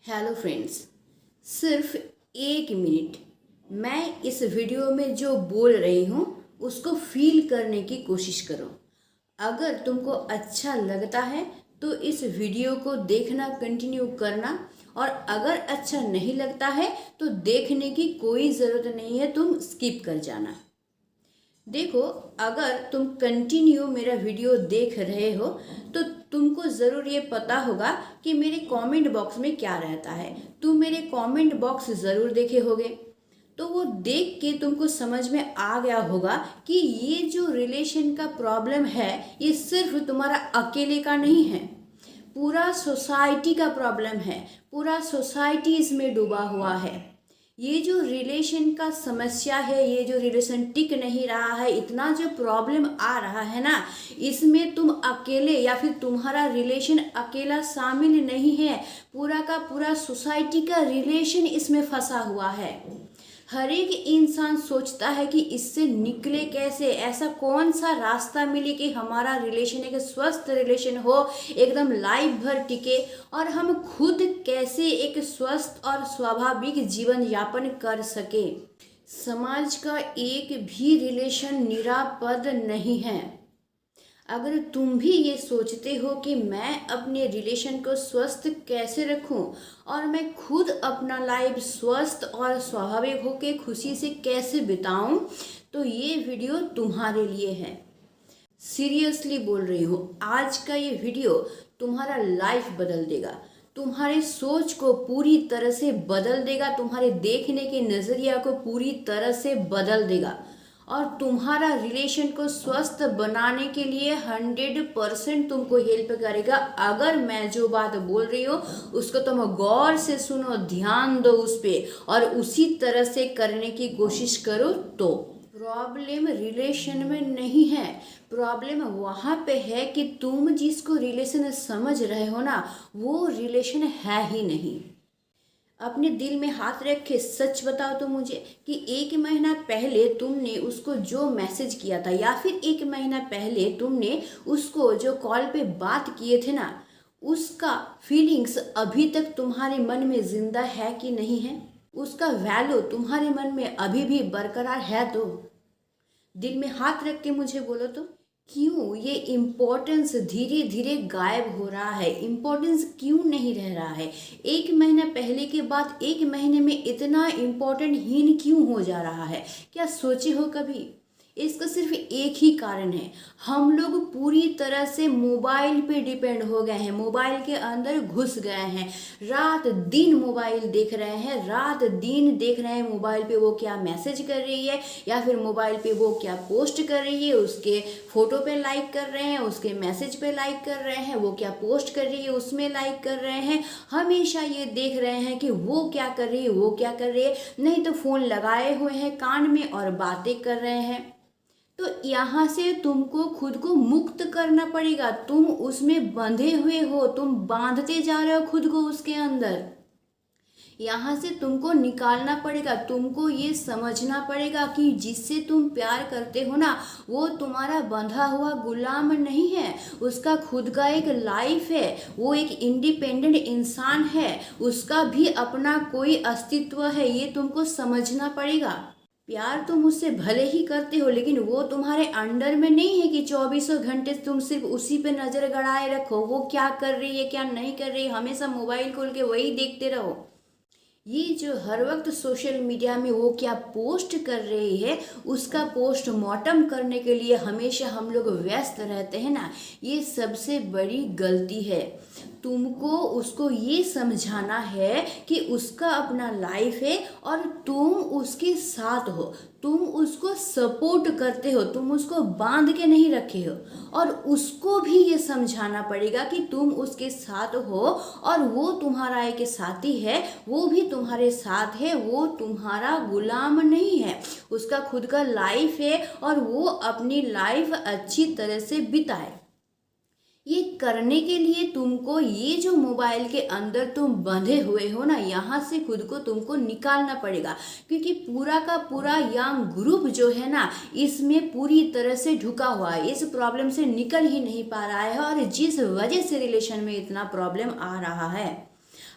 Hello friends, सिर्फ 1 minute मैं इस वीडियो में जो बोल रही हूँ उसको फील करने की कोशिश करो। अगर तुमको अच्छा लगता है तो इस वीडियो को देखना कंटिन्यू करना, और अगर अच्छा नहीं लगता है तो देखने की कोई ज़रूरत नहीं है, तुम स्किप कर जाना। देखो, अगर तुम कंटिन्यू मेरा वीडियो देख रहे हो तो तुमको ज़रूर ये पता होगा कि मेरे कमेंट बॉक्स में क्या रहता है। तुम मेरे कमेंट बॉक्स ज़रूर देखे होगे, तो वो देख के तुमको समझ में आ गया होगा कि ये जो रिलेशन का प्रॉब्लम है ये सिर्फ तुम्हारा अकेले का नहीं है, पूरा सोसाइटी का प्रॉब्लम है। पूरा सोसाइटी इसमें डूबा हुआ है। ये जो रिलेशन का समस्या है, ये जो रिलेशन टिक नहीं रहा है, इतना जो प्रॉब्लम आ रहा है ना, इसमें तुम अकेले या फिर तुम्हारा रिलेशन अकेला शामिल नहीं है। पूरा का पूरा सोसाइटी का रिलेशन इसमें फंसा हुआ है। हर एक इंसान सोचता है कि इससे निकले कैसे, ऐसा कौन सा रास्ता मिले कि हमारा रिलेशन एक स्वस्थ रिलेशन हो, एकदम लाइफ भर टिके, और हम खुद कैसे एक स्वस्थ और स्वाभाविक जीवन यापन कर सके। समाज का एक भी रिलेशन निरापद नहीं है। अगर तुम भी ये सोचते हो कि मैं अपने रिलेशन को स्वस्थ कैसे रखूं और मैं खुद अपना लाइफ स्वस्थ और स्वाभाविक होकर खुशी से कैसे बिताऊं, तो ये वीडियो तुम्हारे लिए है। सीरियसली बोल रही हूँ, आज का ये वीडियो तुम्हारा लाइफ बदल देगा, तुम्हारे सोच को पूरी तरह से बदल देगा, तुम्हारे देखने के नज़रिया को पूरी तरह से बदल देगा, और तुम्हारा रिलेशन को स्वस्थ बनाने के लिए 100% तुमको हेल्प करेगा। अगर मैं जो बात बोल रही हूँ उसको तुम गौर से सुनो, ध्यान दो उस पर, और उसी तरह से करने की कोशिश करो। तो प्रॉब्लम रिलेशन में नहीं है, प्रॉब्लम वहाँ पे है कि तुम जिसको रिलेशन समझ रहे हो ना, वो रिलेशन है ही नहीं। अपने दिल में हाथ रख के सच बताओ तो मुझे कि 1 महीना पहले तुमने उसको जो मैसेज किया था, या फिर 1 महीना पहले तुमने उसको जो कॉल पे बात किए थे ना, उसका फीलिंग्स अभी तक तुम्हारे मन में जिंदा है कि नहीं है? उसका वैल्यू तुम्हारे मन में अभी भी बरकरार है? तो दिल में हाथ रख के मुझे बोलो तो क्यों ये इम्पोर्टेंस धीरे धीरे गायब हो रहा है? इम्पोर्टेंस क्यों नहीं रह रहा है? 1 महीना पहले के बाद 1 महीने में इतना इम्पोर्टेंट हीन क्यों हो जा रहा है? क्या सोचे हो कभी? इसका सिर्फ एक ही कारण है, हम लोग पूरी तरह से मोबाइल पे डिपेंड हो गए हैं, मोबाइल के अंदर घुस गए हैं, रात दिन मोबाइल देख रहे हैं, रात दिन देख रहे हैं मोबाइल पे वो क्या मैसेज कर रही है, या फिर मोबाइल पे वो क्या पोस्ट कर रही है, उसके फोटो पे लाइक कर रहे हैं, उसके मैसेज पे लाइक कर रहे हैं, वो क्या पोस्ट कर रही है उसमें लाइक कर रहे हैं। हमेशा ये देख रहे हैं कि वो क्या कर रही है, वो क्या कर रही है, नहीं तो फ़ोन लगाए हुए हैं कान में और बातें कर रहे हैं। तो यहाँ से तुमको खुद को मुक्त करना पड़ेगा। तुम उसमें बंधे हुए हो, तुम बांधते जा रहे हो खुद को उसके अंदर। यहाँ से तुमको निकालना पड़ेगा। तुमको ये समझना पड़ेगा कि जिससे तुम प्यार करते हो ना, वो तुम्हारा बंधा हुआ गुलाम नहीं है, उसका खुद का एक लाइफ है, वो एक इंडिपेंडेंट इंसान है, उसका भी अपना कोई अस्तित्व है। ये तुमको समझना पड़ेगा। प्यार तुम उससे भले ही करते हो, लेकिन वो तुम्हारे अंडर में नहीं है कि 24 घंटे तुम सिर्फ उसी पे नजर गड़ाए रखो, वो क्या कर रही है क्या नहीं कर रही है, हमेशा मोबाइल खोल के वही देखते रहो। ये जो हर वक्त सोशल मीडिया में वो क्या पोस्ट कर रही है, उसका पोस्टमार्टम करने के लिए हमेशा हम लोग व्यस्त रहते हैं ना, ये सबसे बड़ी गलती है। तुमको उसको ये समझाना है कि उसका अपना लाइफ है और तुम उसके साथ हो, तुम उसको सपोर्ट करते हो, तुम उसको बांध के नहीं रखे हो। और उसको भी ये समझाना पड़ेगा कि तुम उसके साथ हो और वो तुम्हारा एक साथी है, वो भी तुम्हारे साथ है, वो तुम्हारा गुलाम नहीं है, उसका खुद का लाइफ है और वो अपनी लाइफ अच्छी तरह से बिताए। ये करने के लिए तुमको ये जो मोबाइल के अंदर तुम बंधे हुए हो ना, यहाँ से खुद को तुमको निकालना पड़ेगा, क्योंकि पूरा का पूरा यंग ग्रुप जो है ना, इसमें पूरी तरह से ढुका हुआ है, इस प्रॉब्लम से निकल ही नहीं पा रहा है, और जिस वजह से रिलेशन में इतना प्रॉब्लम आ रहा है।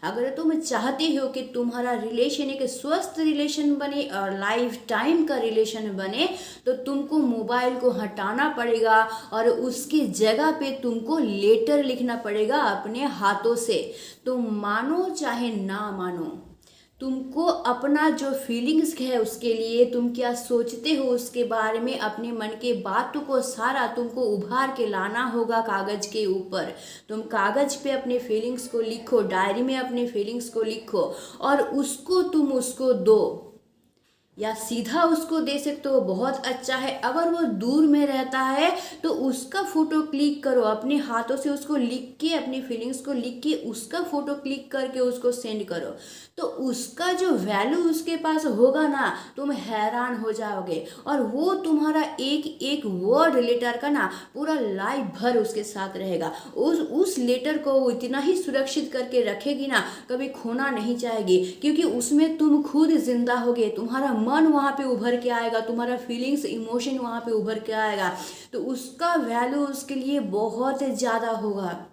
अगर तुम चाहते हो कि तुम्हारा रिलेशन एक स्वस्थ रिलेशन बने और लाइफ टाइम का रिलेशन बने, तो तुमको मोबाइल को हटाना पड़ेगा और उसकी जगह पे तुमको लेटर लिखना पड़ेगा अपने हाथों से। तुम मानो चाहे ना मानो, तुमको अपना जो फीलिंग्स है उसके लिए, तुम क्या सोचते हो उसके बारे में, अपने मन के बातों को सारा तुमको उभार के लाना होगा कागज़ के ऊपर। तुम कागज़ पे अपने फीलिंग्स को लिखो, डायरी में अपने फीलिंग्स को लिखो और तुम उसको दो, या सीधा उसको दे सकते हो, बहुत अच्छा है। अगर वो दूर में रहता है तो उसका फोटो क्लिक करो, अपने हाथों से उसको लिख के, अपनी फीलिंग्स को लिख के उसका फोटो क्लिक करके उसको सेंड करो। तो उसका जो वैल्यू उसके पास होगा ना, तुम हैरान हो जाओगे। और वो तुम्हारा एक एक वर्ड लेटर का ना पूरा लाइफ भर उसके साथ रहेगा। उस लेटर को वो इतना ही सुरक्षित करके रखेगी ना, कभी खोना नहीं चाहेगी, क्योंकि उसमें तुम खुद जिंदा होगे, तुम्हारा मन वहाँ पे उभर के आएगा, तुम्हारा फीलिंग्स इमोशन वहाँ पे उभर के आएगा। तो उसका वैल्यू उसके लिए बहुत ज़्यादा होगा।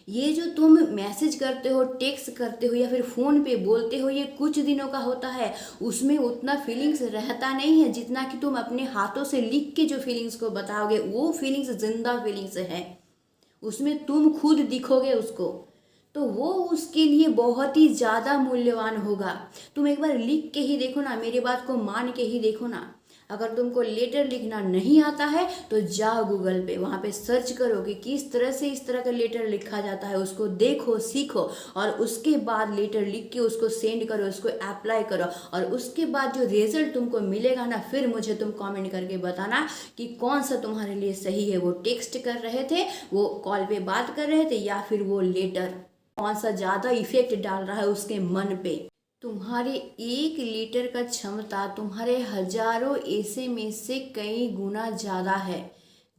ये जो तुम मैसेज करते हो, टेक्स्ट करते हो या फिर फ़ोन पे बोलते हो, ये कुछ दिनों का होता है, उसमें उतना फीलिंग्स रहता नहीं है जितना कि तुम अपने हाथों से लिख के जो फीलिंग्स को बताओगे, वो फीलिंग्स जिंदा फीलिंग्स है, उसमें तुम खुद दिखोगे उसको, तो वो उसके लिए बहुत ही ज़्यादा मूल्यवान होगा। तुम एक बार लिख के ही देखो ना, मेरी बात को मान के ही देखो ना। अगर तुमको लेटर लिखना नहीं आता है तो जाओ गूगल पे, वहाँ पे सर्च करो कि किस तरह से इस तरह का लेटर लिखा जाता है, उसको देखो, सीखो और उसके बाद लेटर लिख के उसको सेंड करो, उसको अप्लाई करो। और उसके बाद जो रिजल्ट तुमको मिलेगा ना, फिर मुझे तुम कमेंट करके बताना कि कौन सा तुम्हारे लिए सही है, वो टेक्स्ट कर रहे थे, वो कॉल पे बात कर रहे थे, या फिर वो लेटर, कौन सा ज़्यादा इफेक्ट डाल रहा है उसके मन पे। तुम्हारे एक लीटर का क्षमता तुम्हारे हजारों ऐसे में से कई गुना ज़्यादा है,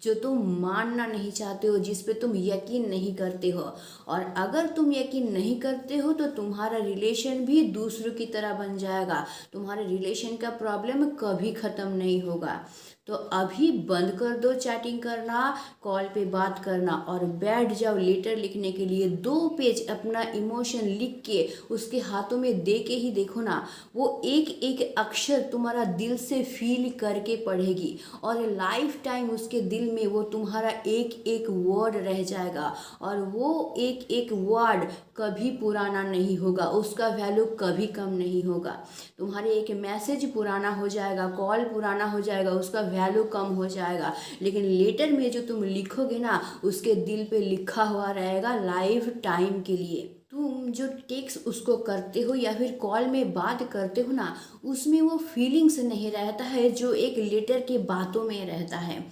जो तुम मानना नहीं चाहते हो, जिस पे तुम यकीन नहीं करते हो। और अगर तुम यकीन नहीं करते हो तो तुम्हारा रिलेशन भी दूसरों की तरह बन जाएगा, तुम्हारे रिलेशन का प्रॉब्लम कभी ख़त्म नहीं होगा। तो अभी बंद कर दो चैटिंग करना, कॉल पे बात करना और बैठ जाओ लेटर लिखने के लिए। 2 पेज अपना इमोशन लिख के उसके हाथों में दे के ही देखो ना, वो एक एक अक्षर तुम्हारा दिल से फील करके पढ़ेगी और लाइफ टाइम उसके दिल में वो तुम्हारा एक एक वर्ड रह जाएगा। और वो एक एक वर्ड कभी पुराना नहीं होगा, उसका वैल्यू कभी कम नहीं होगा। तुम्हारे एक मैसेज पुराना हो जाएगा, कॉल पुराना हो जाएगा, उसका वैल्यू कम हो जाएगा, लेकिन लेटर में जो तुम लिखोगे ना, उसके दिल पे लिखा हुआ रहेगा लाइफ टाइम के लिए। तुम जो टेक्स्ट उसको करते हो या फिर कॉल में बात करते हो ना, उसमें वो फीलिंग्स नहीं रहता है जो एक लेटर के बातों में रहता है।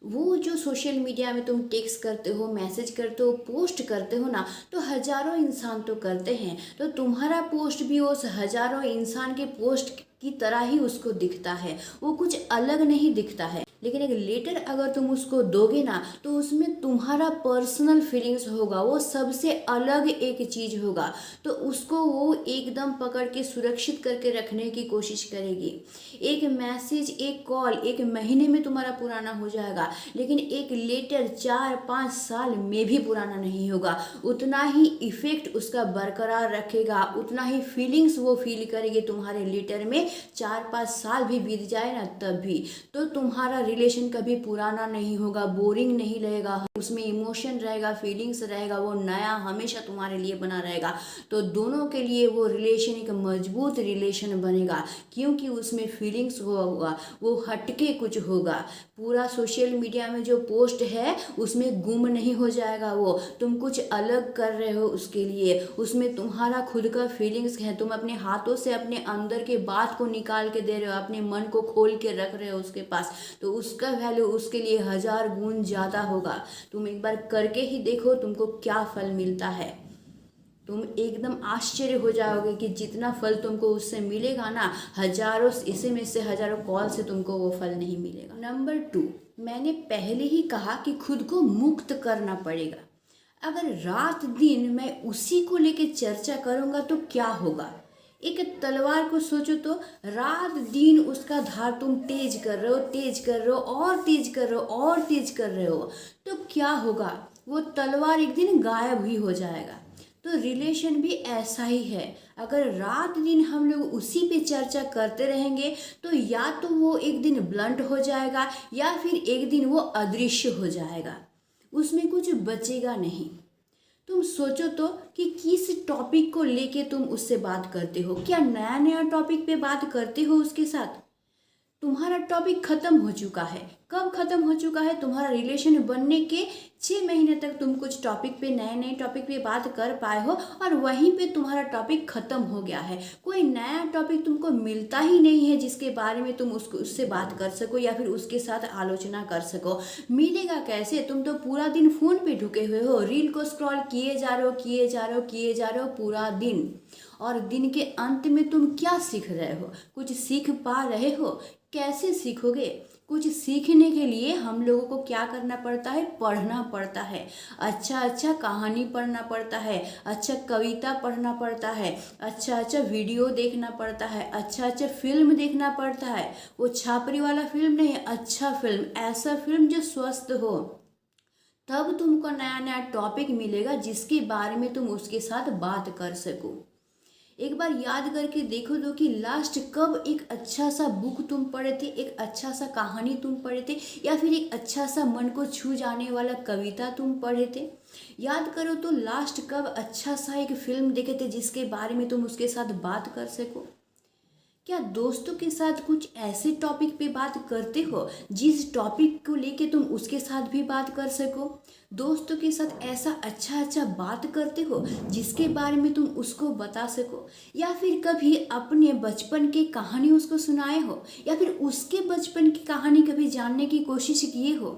वो जो सोशल मीडिया में तुम टेक्स्ट करते हो, मैसेज करते हो, पोस्ट करते हो ना, तो हजारों इंसान तो करते हैं, तो तुम्हारा पोस्ट भी उस हजारों इंसान के पोस्ट की तरह ही उसको दिखता है, वो कुछ अलग नहीं दिखता है। लेकिन एक लेटर अगर तुम उसको दोगे ना, तो उसमें तुम्हारा पर्सनल फीलिंग्स होगा, वो सबसे अलग एक चीज़ होगा, तो उसको वो एकदम पकड़ के सुरक्षित करके रखने की कोशिश करेगी। एक मैसेज, एक कॉल एक महीने में तुम्हारा पुराना हो जाएगा, लेकिन एक लेटर 4-5 साल में भी पुराना नहीं होगा। उतना ही इफेक्ट उसका बरकरार रखेगा, उतना ही फीलिंग्स वो फील करेगी तुम्हारे लेटर में। 4-5 साल भी बीत जाए ना, तब भी तो तुम्हारा रिलेशन कभी पुराना नहीं होगा, बोरिंग नहीं रहेगा, उसमें इमोशन रहेगा, फीलिंग्स रहेगा, वो नया हमेशा तुम्हारे लिए बना रहेगा। तो दोनों के लिए वो रिलेशन एक मजबूत रिलेशन बनेगा, क्योंकि उसमें फीलिंग्स होगा, वो हटके कुछ होगा। पूरा सोशल मीडिया में जो पोस्ट है उसमें गुम नहीं हो जाएगा, वो तुम कुछ अलग कर रहे हो उसके लिए, उसमें तुम्हारा खुद का फीलिंग्स है, तुम अपने हाथों से अपने अंदर के बात को निकाल के दे रहे हो, अपने मन को खोल के रख रहे हो उसके पास, तो उसका वैल्यू उसके लिए 1000 गुण ज़्यादा होगा। तुम एक बार करके ही देखो तुमको क्या फल मिलता है, तुम एकदम आश्चर्य हो जाओगे कि जितना फल तुमको उससे मिलेगा ना, हजारों इसे में से हजारों कॉल से तुमको वो फल नहीं मिलेगा। नंबर 2, मैंने पहले ही कहा कि खुद को मुक्त करना पड़ेगा। अगर रात दिन मैं उसी को लेके चर्चा करूँगा तो क्या होगा। एक तलवार को सोचो तो, रात दिन उसका धार तुम तेज कर रहे हो, तेज कर रहे हो और तेज कर रहे हो और तेज कर रहे हो, तो क्या होगा, वो तलवार एक दिन गायब ही हो जाएगा। तो रिलेशन भी ऐसा ही है। अगर रात दिन हम लोग उसी पे चर्चा करते रहेंगे तो या तो वो एक दिन ब्लंट हो जाएगा या फिर एक दिन वो अदृश्य हो जाएगा, उसमें कुछ बचेगा नहीं। तुम सोचो तो कि किस टॉपिक को लेके तुम उससे बात करते हो। क्या नया नया टॉपिक पे बात करते हो उसके साथ? तुम्हारा टॉपिक खत्म हो चुका है। कब खत्म हो चुका है? तुम्हारा रिलेशन बनने के 6 महीने तक तुम कुछ टॉपिक पे, नए नए टॉपिक पे बात कर पाए हो और वहीं पे तुम्हारा टॉपिक खत्म हो गया है। कोई नया टॉपिक तुमको मिलता ही नहीं है जिसके बारे में तुम उससे बात कर सको या फिर उसके साथ आलोचना कर सको। मिलेगा कैसे? तुम तो पूरा दिन फोन पे ढुके हुए हो, रील को स्क्रॉल किए जा रहे हो, किए जा रहे हो, किए जा रहे हो पूरा दिन। और दिन के अंत में तुम क्या सीख रहे हो? कुछ सीख पा रहे हो? कैसे सीखोगे? कुछ सीखने के लिए हम लोगों को क्या करना पड़ता है? पढ़ना पड़ता है। अच्छा अच्छा कहानी पढ़ना पड़ता है, अच्छा कविता पढ़ना पड़ता है, अच्छा अच्छा वीडियो देखना पड़ता है, अच्छा अच्छा फिल्म देखना पड़ता है। वो छापरी वाला फिल्म नहीं, अच्छा फिल्म, ऐसा फिल्म जो स्वस्थ हो। तब तुमको नया नया टॉपिक मिलेगा जिसके बारे में तुम उसके साथ बात कर सको। एक बार याद करके देखो तो कि लास्ट कब एक अच्छा सा बुक तुम पढ़े थे, एक अच्छा सा कहानी तुम पढ़े थे, या फिर एक अच्छा सा मन को छू जाने वाला कविता तुम पढ़े थे। याद करो तो लास्ट कब अच्छा सा एक फिल्म देखे थे जिसके बारे में तुम उसके साथ बात कर सको। क्या दोस्तों के साथ कुछ ऐसे टॉपिक पे बात करते हो जिस टॉपिक को लेके तुम उसके साथ भी बात कर सको? दोस्तों के साथ ऐसा अच्छा अच्छा बात करते हो जिसके बारे में तुम उसको बता सको? या फिर कभी अपने बचपन की कहानी उसको सुनाए हो, या फिर उसके बचपन की कहानी कभी जानने की कोशिश किए हो?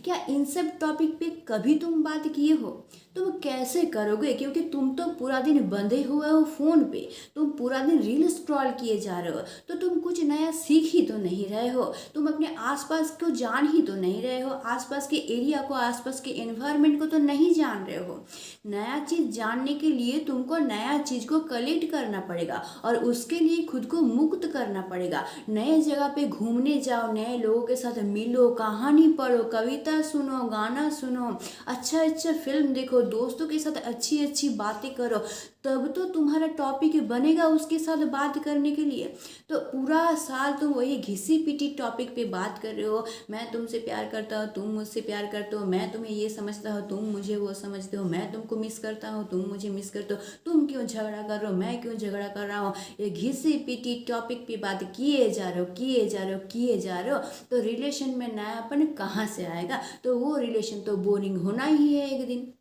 क्या इन सब टॉपिक पे कभी तुम बात किए हो? तुम कैसे करोगे? क्योंकि तुम तो पूरा दिन बंधे हुए हो फोन पे, तुम पूरा दिन रील स्क्रॉल किए जा रहे हो, तो तुम कुछ नया सीख ही तो नहीं रहे हो। तुम अपने आसपास को जान ही तो नहीं रहे हो, आसपास के एरिया को, आसपास के एनवायरनमेंट को तो नहीं जान रहे हो। नया चीज जानने के लिए तुमको नया चीज को कलेक्ट करना पड़ेगा और उसके लिए खुद को मुक्त करना पड़ेगा। नए जगह पे घूमने जाओ, नए लोगों के साथ मिलो, कहानी पढ़ो, कविता सुनो, गाना सुनो, अच्छा अच्छा फिल्म देखो, दोस्तों के साथ अच्छी अच्छी बातें करो, तब तो तुम्हारा टॉपिक बनेगा उसके साथ बात करने के लिए। तो पूरा साल तुम वही घिसी पिटी टॉपिक पे बात कर रहे हो। मैं तुमसे प्यार करता हूँ, तुम मुझसे प्यार करते हो, मैं तुम्हें ये समझता हूँ, तुम मुझे वो समझते हो, मैं तुमको मिस करता हूँ, तुम मुझे मिस करते हो, तुम क्यों झगड़ा कर रहे हो, मैं क्यों झगड़ा कर रहा हूँ। ये घिसी पिटी टॉपिक पे बात किए जा रहे हो, किए जा रहे हो, किए जा रहे हो, तो रिलेशन में नयापन कहाँ से आएगा? तो वो रिलेशन तो बोरिंग होना ही है एक दिन।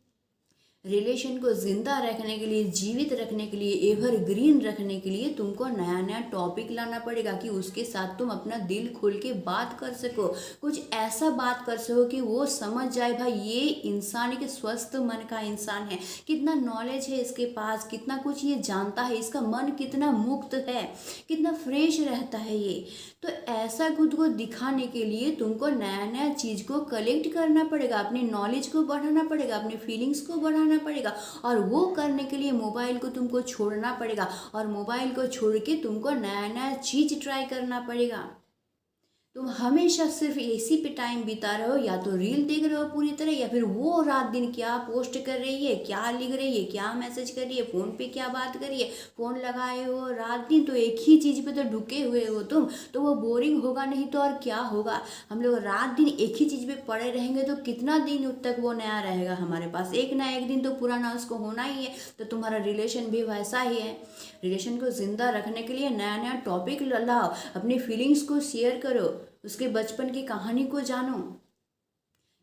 रिलेशन को जिंदा रखने के लिए, जीवित रखने के लिए, एवरग्रीन रखने के लिए तुमको नया नया टॉपिक लाना पड़ेगा कि उसके साथ तुम अपना दिल खोल के बात कर सको। कुछ ऐसा बात कर सको कि वो समझ जाए भाई ये इंसान एक स्वस्थ मन का इंसान है, कितना नॉलेज है इसके पास, कितना कुछ ये जानता है, इसका मन कितना मुक्त है, कितना फ्रेश रहता है ये। तो ऐसा खुद को दिखाने के लिए तुमको नया नया चीज़ को कलेक्ट करना पड़ेगा, अपने नॉलेज को बढ़ाना पड़ेगा, अपने फीलिंग्स को बढ़ाना पड़ेगा। और वो करने के लिए मोबाइल को तुमको छोड़ना पड़ेगा, और मोबाइल को छोड़ के तुमको नया नया चीज़ ट्राई करना पड़ेगा। तुम हमेशा सिर्फ इसी पे टाइम बिता रहे हो, या तो रील देख रहे हो पूरी तरह, या फिर वो रात दिन क्या पोस्ट कर रही है, क्या लिख रही है, क्या मैसेज कर रही है, फ़ोन पे क्या बात कर रही है, फ़ोन लगाए हो रात दिन तो एक ही चीज़ पे तो ढुके हुए हो तुम। तो वो बोरिंग होगा नहीं तो और क्या होगा। हम लोग रात दिन एक ही चीज़ पे पड़े रहेंगे तो कितना दिन तक वो नया रहेगा हमारे पास? एक ना एक दिन तो पुराना उसको होना ही है। तो तुम्हारा रिलेशन भी वैसा ही है। रिलेशन को ज़िंदा रखने के लिए नया नया टॉपिक लाओ, अपनी फीलिंग्स को शेयर करो, उसके बचपन की कहानी को जानो,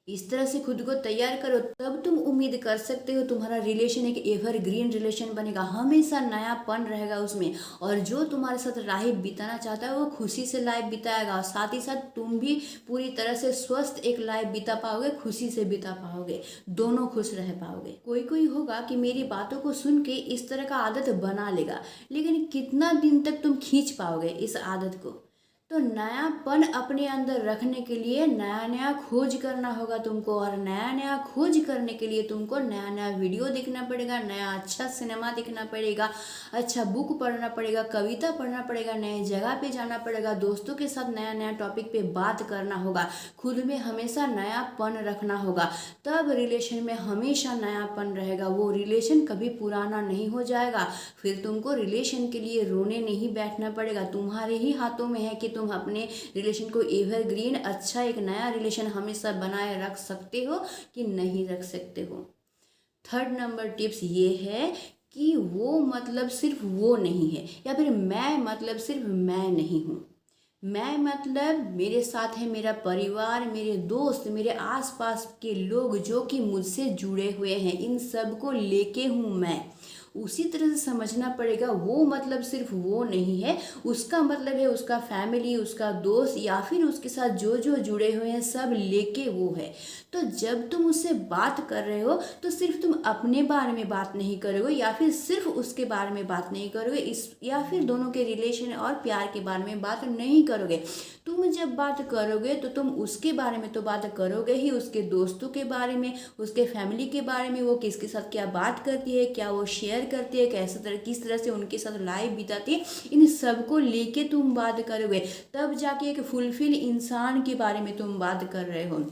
इस तरह से खुद को तैयार करो, तब तुम उम्मीद कर सकते हो तुम्हारा रिलेशन एक एवरग्रीन रिलेशन बनेगा, हमेशा नयापन रहेगा उसमें। और जो तुम्हारे साथ लाइफ बिताना चाहता है वो खुशी से लाइफ बिताएगा, और साथ ही साथ तुम भी पूरी तरह से स्वस्थ एक लाइफ बिता पाओगे, खुशी से बिता पाओगे, दोनों खुश रह पाओगे। कोई कोई होगा कि मेरी बातों को सुन के इस तरह का आदत बना लेगा, लेकिन कितना दिन तक तुम खींच पाओगे इस आदत को? तो नयापन अपने अंदर रखने के लिए नया नया खोज करना होगा तुमको, और नया नया खोज करने के लिए तुमको नया नया वीडियो देखना पड़ेगा, नया अच्छा सिनेमा देखना पड़ेगा, अच्छा बुक पढ़ना पड़ेगा, कविता पढ़ना पड़ेगा, नए जगह पे जाना पड़ेगा, दोस्तों के साथ नया नया टॉपिक पे बात करना होगा, खुद में हमेशा नयापन रखना होगा। तब रिलेशन में हमेशा नयापन रहेगा, वो रिलेशन कभी पुराना नहीं हो जाएगा। फिर तुमको रिलेशन के लिए रोने नहीं बैठना पड़ेगा, तुम्हारे ही हाथों में है कि तुम अपने रिलेशन को एवरग्रीन अच्छा एक नया रिलेशन हमेशा बनाए रख सकते हो कि नहीं रख सकते हो। थर्ड नंबर टिप्स ये है कि वो मतलब सिर्फ वो नहीं है, या फिर मैं मतलब सिर्फ मैं नहीं हूँ। मैं मतलब मेरे साथ है मेरा परिवार, मेरे दोस्त, मेरे आसपास के लोग जो कि मुझसे जुड़े हुए हैं, इन सब को लेके हूँ मैं। उसी तरह से समझना पड़ेगा, वो मतलब सिर्फ वो नहीं है, उसका मतलब है उसका फैमिली, उसका दोस्त, या फिर उसके साथ जो जो जुड़े हुए हैं सब लेके वो है। तो जब तुम उससे बात कर रहे हो तो सिर्फ तुम अपने बारे में बात नहीं करोगे, या फिर सिर्फ उसके बारे में बात नहीं करोगे, इस या फिर दोनों के रिलेशन और प्यार के बारे में बात नहीं करोगे। तुम जब बात करोगे तो तुम उसके बारे में तो बात करोगे ही, उसके दोस्तों के बारे में, उसके फैमिली के बारे में, वो किसके साथ क्या बात करती है, क्या वो शेयर करती है, कैसे किस तरह से उनके साथ लाइफ बिताती है, इन सब को लेके तुम बात करोगे। तब जाके एक फुलफिल इंसान के बारे में तुम बात कर रहे हो।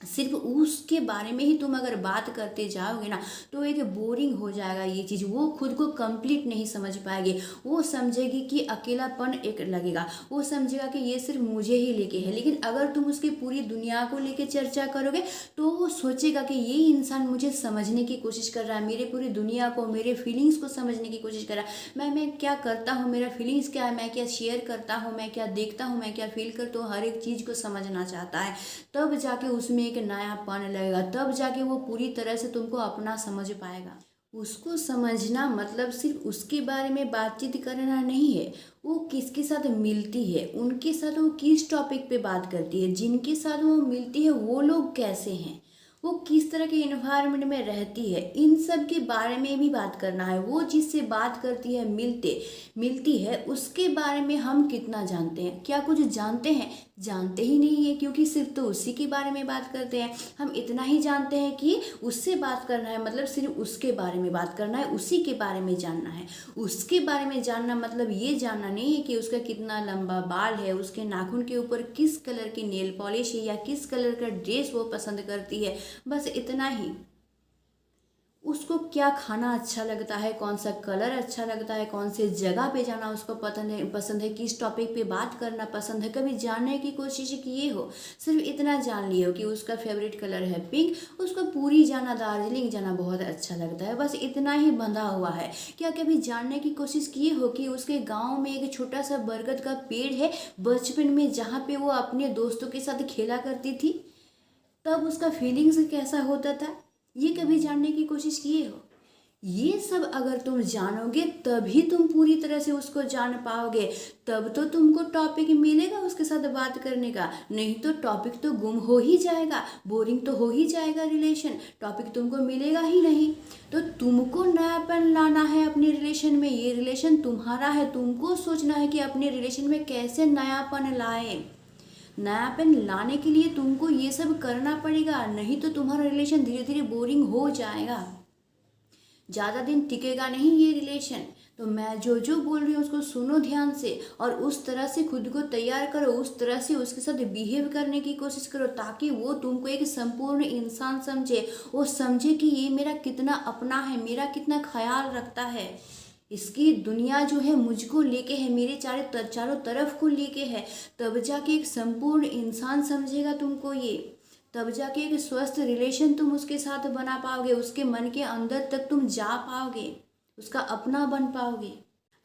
सिर्फ उसके बारे में ही तुम अगर बात करते जाओगे ना तो एक बोरिंग हो जाएगा ये चीज़, वो खुद को कंप्लीट नहीं समझ पाएगी, वो समझेगी कि अकेलापन एक लगेगा, वो समझेगा कि ये सिर्फ मुझे ही लेके है। लेकिन अगर तुम उसकी पूरी दुनिया को लेके चर्चा करोगे तो वो सोचेगा कि ये इंसान मुझे समझने की कोशिश कर रहा है, मेरे पूरी दुनिया को, मेरे फीलिंग्स को समझने की कोशिश कर रहा है, मैं क्या करता हूँ, मेरा फीलिंग्स क्या है, मैं क्या शेयर करता हूँ, मैं क्या देखता हूँ, मैं क्या फील करता हूँ, हर एक चीज़ को समझना चाहता है। तब जाके उसमें एक नयापन लगेगा, तब जाके वो पूरी तरह से तुमको अपना समझ पाएगा। उसको समझना मतलब सिर्फ उसके बारे में बातचीत करना नहीं है, वो किसके साथ मिलती है, उनके साथ वो किस टॉपिक पे बात करती है, जिनके साथ वो मिलती है वो लोग कैसे हैं, वो किस तरह के इन्वायरमेंट में रहती है, इन सब के बारे में भी बात करना है। वो जिससे बात करती है, मिलती है, उसके बारे में हम कितना जानते हैं, क्या कुछ जानते हैं, जानते ही नहीं है, क्योंकि सिर्फ तो उसी के बारे में बात करते हैं। हम इतना ही जानते हैं कि उससे बात करना है मतलब सिर्फ उसके बारे में बात करना है, उसी के बारे में जानना है। उसके बारे में जानना मतलब ये जानना नहीं है कि उसका कितना लंबा बाल है, उसके नाखून के ऊपर किस कलर की नेल पॉलिश है, या किस कलर का ड्रेस वो पसंद करती है, बस इतना ही। उसको क्या खाना अच्छा लगता है, कौन सा कलर अच्छा लगता है, कौन से जगह पे जाना उसको पसंद है, किस टॉपिक पे बात करना पसंद है, कभी जानने की कोशिश किए हो? सिर्फ इतना जान लिए हो कि उसका फेवरेट कलर है पिंक, उसको पूरी जाना, दार्जिलिंग जाना बहुत अच्छा लगता है, बस इतना ही बंधा हुआ है। क्या कभी जानने की कोशिश किए हो कि उसके गाँव में एक छोटा सा बरगद का पेड़ है बचपन में, जहाँ पे वो अपने दोस्तों के साथ खेला करती थी, तब उसका फीलिंग्स कैसा होता था? ये कभी जानने की कोशिश किए हो? ये सब अगर तुम जानोगे तभी तुम पूरी तरह से उसको जान पाओगे, तब तो तुमको टॉपिक मिलेगा उसके साथ बात करने का, नहीं तो टॉपिक तो गुम हो ही जाएगा, बोरिंग तो हो ही जाएगा रिलेशन, टॉपिक तुमको मिलेगा ही नहीं। तो तुमको नयापन लाना है अपने रिलेशन में, ये रिलेशन तुम्हारा है, तुमको सोचना है कि अपने रिलेशन में कैसे नयापन लाए। नयापन लाने के लिए तुमको ये सब करना पड़ेगा, नहीं तो तुम्हारा रिलेशन धीरे धीरे बोरिंग हो जाएगा, ज़्यादा दिन टिकेगा नहीं ये रिलेशन। तो मैं जो जो बोल रही हूँ उसको सुनो ध्यान से, और उस तरह से खुद को तैयार करो, उस तरह से उसके साथ बिहेव करने की कोशिश करो, ताकि वो तुमको एक संपूर्ण इंसान समझे, वो समझे कि ये मेरा कितना अपना है, मेरा कितना ख्याल रखता है, इसकी दुनिया जो है मुझको लेके है, मेरे चारों तरफ को लेके है। तब जाके एक संपूर्ण इंसान समझेगा तुमको ये, तब जाके एक स्वस्थ रिलेशन तुम उसके साथ बना पाओगे, उसके मन के अंदर तक तुम जा पाओगे, उसका अपना बन पाओगे।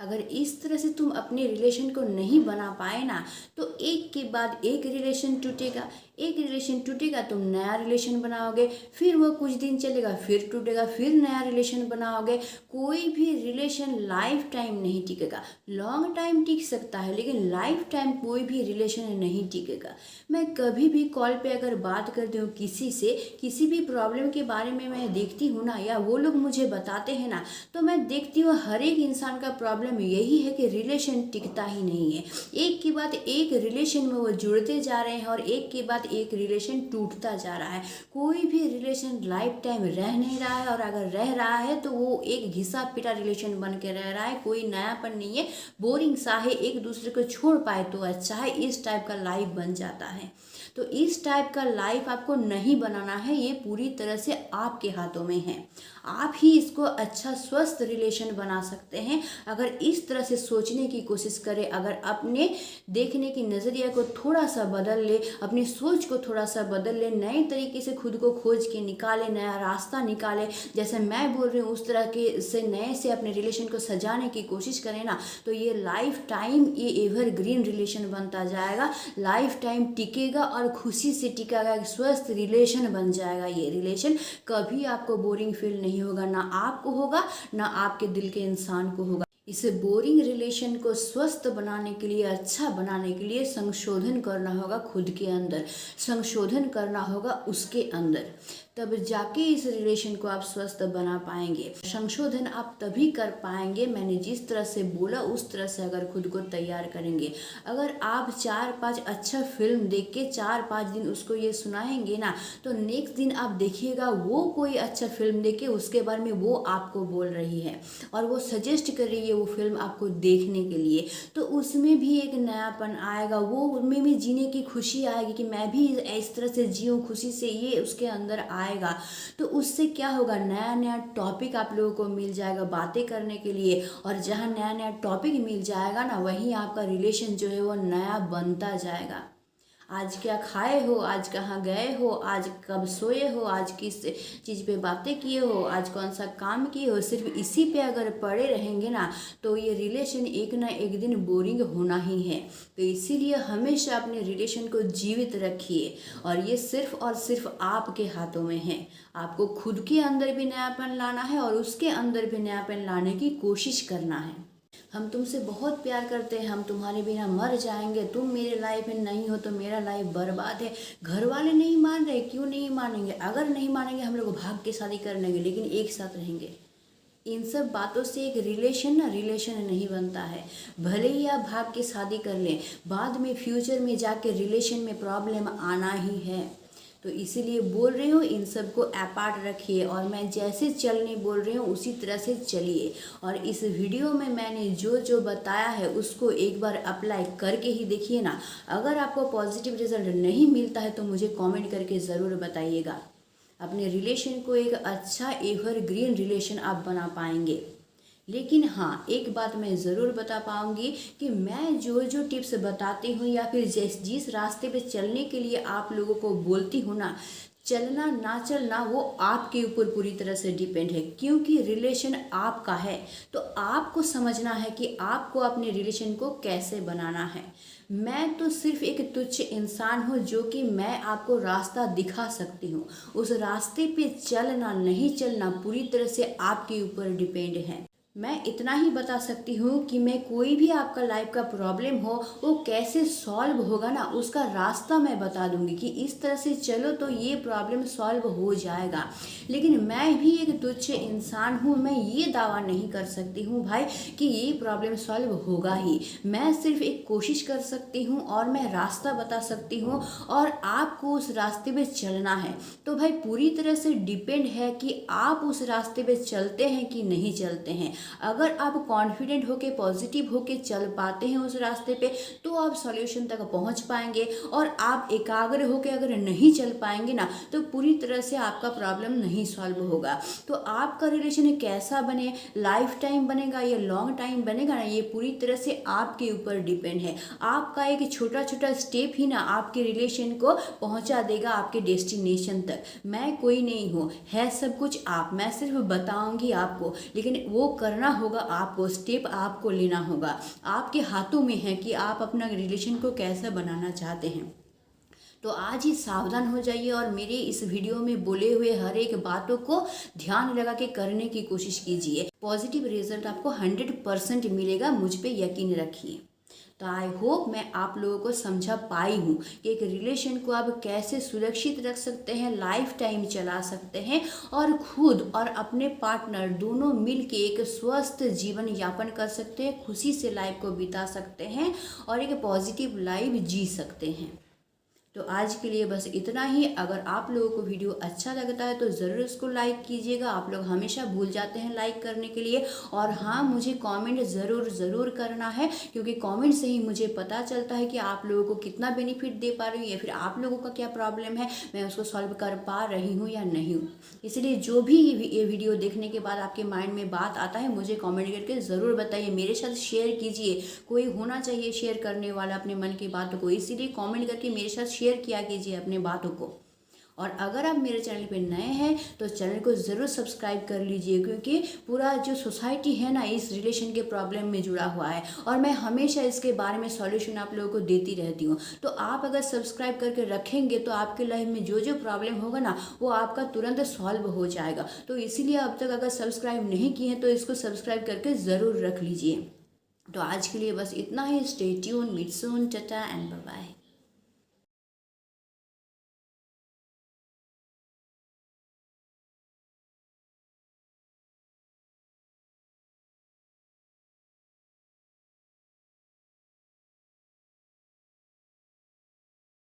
अगर इस तरह से तुम अपने रिलेशन को नहीं बना पाए ना तो एक के बाद एक रिलेशन टूटेगा, एक रिलेशन टूटेगा, तुम नया रिलेशन बनाओगे, फिर वो कुछ दिन चलेगा, फिर टूटेगा, फिर नया रिलेशन बनाओगे। कोई भी रिलेशन लाइफ टाइम नहीं टिकेगा। लॉन्ग टाइम टिक सकता है, लेकिन लाइफ टाइम कोई भी रिलेशन नहीं टिकेगा। मैं कभी भी कॉल पे अगर बात करती हूँ किसी से, किसी भी प्रॉब्लम के बारे में मैं देखती हूँ ना, या वो लोग मुझे बताते हैं ना, तो मैं देखती हूँ हर एक इंसान का प्रॉब्लम यही है कि रिलेशन टिकता ही नहीं है। एक के बाद एक रिलेशन में वो जुड़ते जा रहे हैं और एक के बाद एक रिलेशन टूटता जा रहा है। कोई भी रिलेशन लाइफ टाइम रह नहीं रहा है, और अगर रह रहा है तो वो एक घिसा पिटा रिलेशन बन के रह रहा है। कोई नयापन नहीं है, बोरिंग सा है, एक दूसरे को छोड़ पाए तो अच्छा है, इस टाइप का लाइफ बन जाता है। तो इस टाइप का लाइफ आपको नहीं बनाना है, ये पूरी तरह से आपके हाथों में है। आप ही इसको अच्छा स्वस्थ रिलेशन बना सकते हैं अगर इस तरह से सोचने की कोशिश करें, अगर अपने देखने की नज़रिया को थोड़ा सा बदल ले, अपनी सोच को थोड़ा सा बदल ले, नए तरीके से खुद को खोज के निकाले, नया रास्ता निकाले। जैसे मैं बोल रही हूँ उस तरह के से नए से अपने रिलेशन को सजाने की कोशिश करें ना, तो ये लाइफ टाइम ये एवरग्रीन रिलेशन बनता जाएगा, लाइफ टाइम टिकेगा और खुशी से टिकेगा, एक स्वस्थ रिलेशन बन जाएगा। ये रिलेशन कभी आपको बोरिंग फील नहीं होगा, ना आपको होगा ना आपके दिल के इंसान को होगा। इस बोरिंग रिलेशन को स्वस्थ बनाने के लिए, अच्छा बनाने के लिए संशोधन करना होगा खुद के अंदर, संशोधन करना होगा उसके अंदर, तब जाके इस रिलेशन को आप स्वस्थ बना पाएंगे। संशोधन आप तभी कर पाएंगे, मैंने जिस तरह से बोला उस तरह से अगर खुद को तैयार करेंगे। अगर आप 4-5 अच्छा फिल्म देख के 4-5 दिन उसको ये सुनाएंगे ना, तो नेक्स्ट दिन आप देखिएगा वो कोई अच्छा फिल्म देख के उसके बारे में वो आपको बोल रही है और वो सजेस्ट कर रही है वो फिल्म आपको देखने के लिए, तो उसमें भी एक नयापन आएगा, वो उनमें भी जीने की खुशी आएगी कि मैं भी इस तरह से जीऊँ खुशी से, ये उसके अंदर आएगा। तो उससे क्या होगा, नया नया टॉपिक आप लोगों को मिल जाएगा बातें करने के लिए, और जहाँ नया नया टॉपिक मिल जाएगा ना, वहीं आपका रिलेशन जो है वो नया बनता जाएगा। आज क्या खाए हो, आज कहाँ गए हो, आज कब सोए हो, आज किस चीज़ पे बातें किए हो, आज कौन सा काम किए हो, सिर्फ इसी पे अगर पड़े रहेंगे ना, तो ये रिलेशन एक ना एक दिन बोरिंग होना ही है। तो इसीलिए हमेशा अपने रिलेशन को जीवित रखिए, और ये सिर्फ और सिर्फ आपके हाथों में है। आपको खुद के अंदर भी नयापन लाना है और उसके अंदर भी नयापन लाने की कोशिश करना है। हम तुमसे बहुत प्यार करते हैं, हम तुम्हारे बिना मर जाएंगे, तुम मेरे लाइफ में नहीं हो तो मेरा लाइफ बर्बाद है। घर वाले नहीं मान रहे, क्यों नहीं मानेंगे? अगर नहीं मानेंगे हम लोग भाग के शादी कर लेंगे, लेकिन एक साथ रहेंगे। इन सब बातों से एक रिलेशन नहीं बनता है। भले ही आप भाग के शादी कर लें, बाद में फ्यूचर में जाके रिलेशन में प्रॉब्लम आना ही है। तो इसीलिए बोल रही हूँ, इन सब को अपार्ट रखिए, और मैं जैसे चलने बोल रही हूँ उसी तरह से चलिए। और इस वीडियो में मैंने जो जो बताया है उसको एक बार अप्लाई करके ही देखिए ना। अगर आपको पॉजिटिव रिजल्ट नहीं मिलता है तो मुझे कमेंट करके ज़रूर बताइएगा। अपने रिलेशन को एक अच्छा एवरग्रीन रिलेशन आप बना पाएंगे। लेकिन हाँ, एक बात मैं ज़रूर बता पाऊँगी कि मैं जो जो टिप्स बताती हूँ या फिर जिस रास्ते पे चलने के लिए आप लोगों को बोलती हूँ ना, चलना ना चलना वो आपके ऊपर पूरी तरह से डिपेंड है, क्योंकि रिलेशन आपका है। तो आपको समझना है कि आपको अपने रिलेशन को कैसे बनाना है। मैं तो सिर्फ एक तुच्छ इंसान हूँ जो कि मैं आपको रास्ता दिखा सकती हूँ। उस रास्ते पे चलना नहीं चलना पूरी तरह से आपके ऊपर डिपेंड है। मैं इतना ही बता सकती हूँ कि मैं कोई भी आपका लाइफ का प्रॉब्लम हो वो कैसे सॉल्व होगा ना, उसका रास्ता मैं बता दूंगी कि इस तरह से चलो तो ये प्रॉब्लम सॉल्व हो जाएगा। लेकिन मैं भी एक तुच्छ इंसान हूँ, मैं ये दावा नहीं कर सकती हूँ भाई कि ये प्रॉब्लम सॉल्व होगा ही। मैं सिर्फ एक कोशिश कर सकती हूँ और मैं रास्ता बता सकती हूँ, और आपको उस रास्ते पे चलना है। तो भाई पूरी तरह से डिपेंड है कि आप उस रास्ते पे चलते हैं कि नहीं चलते हैं। अगर आप कॉन्फिडेंट होके पॉजिटिव होके चल पाते हैं उस रास्ते पे, तो आप सॉल्यूशन तक पहुंच पाएंगे। और आप एकाग्र होके अगर नहीं चल पाएंगे ना, तो पूरी तरह से आपका प्रॉब्लम नहीं सॉल्व होगा। तो आपका रिलेशन कैसा बने, लाइफ टाइम बनेगा या लॉन्ग टाइम बनेगा ना, ये पूरी तरह से आपके ऊपर डिपेंड है। आपका एक छोटा छोटा स्टेप ही ना आपके रिलेशन को पहुंचा देगा आपके डेस्टिनेशन तक। मैं कोई नहीं हूँ, है सब कुछ आप, मैं सिर्फ बताऊंगी आपको, लेकिन वो करना होगा आपको, स्टेप आपको लेना होगा। आपके हाथों में है कि आप अपना रिलेशन को कैसा बनाना चाहते हैं। तो आज ही सावधान हो जाइए और मेरे इस वीडियो में बोले हुए हर एक बातों को ध्यान लगा के करने की कोशिश कीजिए। पॉजिटिव रिजल्ट आपको 100% मिलेगा, मुझ पे यकीन रखिए। तो आई होप मैं आप लोगों को समझा पाई हूँ कि एक रिलेशन को आप कैसे सुरक्षित रख सकते हैं, लाइफ टाइम चला सकते हैं और खुद और अपने पार्टनर दोनों मिल के एक स्वस्थ जीवन यापन कर सकते हैं, खुशी से लाइफ को बिता सकते हैं और एक पॉजिटिव लाइफ जी सकते हैं। तो आज के लिए बस इतना ही। अगर आप लोगों को वीडियो अच्छा लगता है तो ज़रूर इसको लाइक कीजिएगा। आप लोग हमेशा भूल जाते हैं लाइक करने के लिए। और हाँ, मुझे कमेंट ज़रूर करना है, क्योंकि कमेंट से ही मुझे पता चलता है कि आप लोगों को कितना बेनिफिट दे पा रही हूँ या फिर आप लोगों का क्या प्रॉब्लम है, मैं उसको सॉल्व कर पा रही हूँ या नहीं हूँ। इसलिए जो भी ये वीडियो देखने के बाद आपके माइंड में बात आता है, मुझे कॉमेंट करके ज़रूर बताइए, मेरे साथ शेयर कीजिए। कोई होना चाहिए शेयर करने वाला अपने मन की बातों को, इसीलिए कमेंट करके मेरे साथ शेयर किया कीजिए अपने बातों को। और अगर आप मेरे चैनल पे नए हैं तो चैनल को ज़रूर सब्सक्राइब कर लीजिए, क्योंकि पूरा जो सोसाइटी है ना इस रिलेशन के प्रॉब्लम में जुड़ा हुआ है और मैं हमेशा इसके बारे में सॉल्यूशन आप लोगों को देती रहती हूँ। तो आप अगर सब्सक्राइब करके रखेंगे तो आपके लाइफ में जो जो प्रॉब्लम होगा ना वो आपका तुरंत सॉल्व हो जाएगा। तो इसीलिए अब तक अगर सब्सक्राइब नहीं किए हैं तो इसको सब्सक्राइब करके ज़रूर रख लीजिए। तो आज के लिए बस इतना ही। Stay tune, meet soon, tata and bye bye.